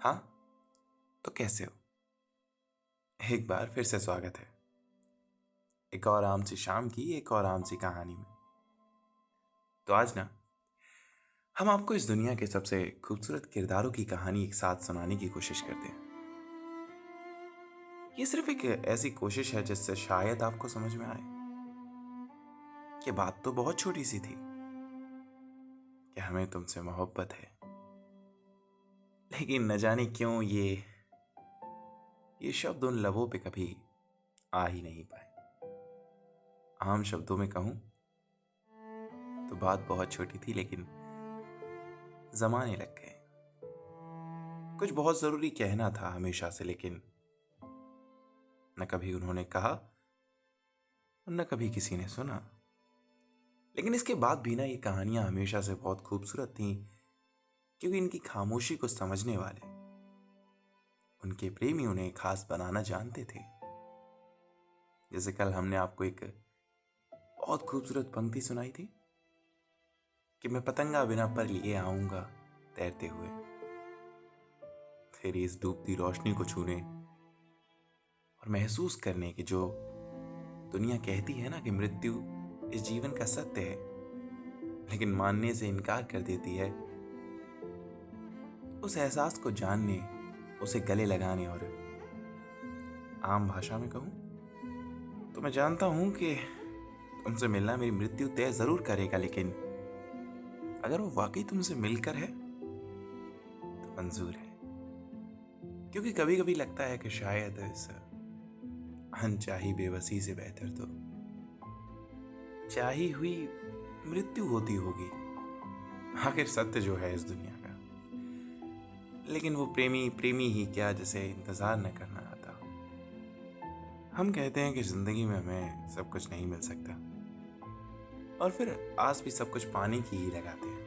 हाँ, तो कैसे हो? एक बार फिर से स्वागत है एक और आराम सी शाम की एक और आराम सी कहानी में। तो आज ना हम आपको इस दुनिया के सबसे खूबसूरत किरदारों की कहानी एक साथ सुनाने की कोशिश करते हैं। ये सिर्फ एक ऐसी कोशिश है जिससे शायद आपको समझ में आए कि बात तो बहुत छोटी सी थी कि हमें तुमसे मोहब्बत है, लेकिन न जाने क्यों ये शब्द उन लबों पे कभी आ ही नहीं पाए। आम शब्दों में कहूं तो बात बहुत छोटी थी, लेकिन जमाने लग गए। कुछ बहुत जरूरी कहना था हमेशा से, लेकिन न कभी उन्होंने कहा और न कभी किसी ने सुना। लेकिन इसके बाद भी ना ये कहानियां हमेशा से बहुत खूबसूरत थीं, क्योंकि इनकी खामोशी को समझने वाले उनके प्रेमी उन्हें खास बनाना जानते थे। जैसे कल हमने आपको एक बहुत खूबसूरत पंक्ति सुनाई थी कि मैं पतंगा बिना पर लिए आऊंगा तैरते हुए, तेरी इस डूबती रोशनी को छूने और महसूस करने की। जो दुनिया कहती है ना कि मृत्यु इस जीवन का सत्य है, लेकिन मानने से इनकार कर देती है, उस एहसास को जानने, उसे गले लगाने। और आम भाषा में कहूं तो मैं जानता हूं कि तुमसे मिलना मेरी मृत्यु तय जरूर करेगा, लेकिन अगर वो वाकई तुमसे मिलकर है तो मंजूर है। क्योंकि कभी कभी लगता है कि शायद इस अनचाही बेबसी से बेहतर तो चाही हुई मृत्यु होती होगी। आखिर सत्य जो है इस दुनिया का, लेकिन वो प्रेमी प्रेमी ही क्या जिसे इंतजार न करना आता। हम कहते हैं कि जिंदगी में हमें सब कुछ नहीं मिल सकता, और फिर आस भी सब कुछ पाने की ही लगाते हैं।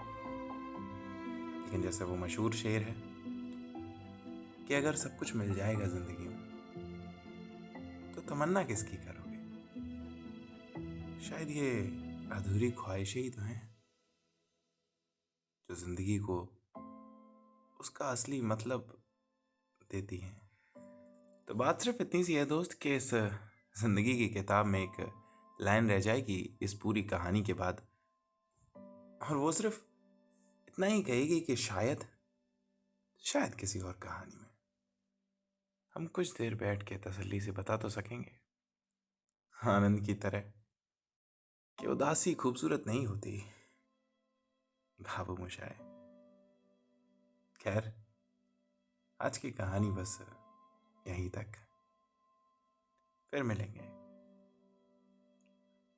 लेकिन जैसे वो मशहूर शेर है कि अगर सब कुछ मिल जाएगा जिंदगी में तो तमन्ना किसकी करोगे। शायद ये अधूरी ख्वाहिशें ही तो हैं जो जिंदगी को उसका असली मतलब देती हैं। तो बात सिर्फ इतनी सी है दोस्त कि इस जिंदगी की किताब में एक लाइन रह जाएगी इस पूरी कहानी के बाद, और वो सिर्फ इतना ही कहेगी कि शायद शायद किसी और कहानी में हम कुछ देर बैठ के तसल्ली से बता तो सकेंगे, आनंद की तरह, कि उदासी खूबसूरत नहीं होती, खामोशाई। खैर, आज की कहानी बस यहीं तक। फिर मिलेंगे,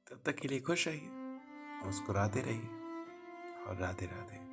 तब तक के लिए खुश रहिए, मुस्कुराते रहिए और राधे राधे।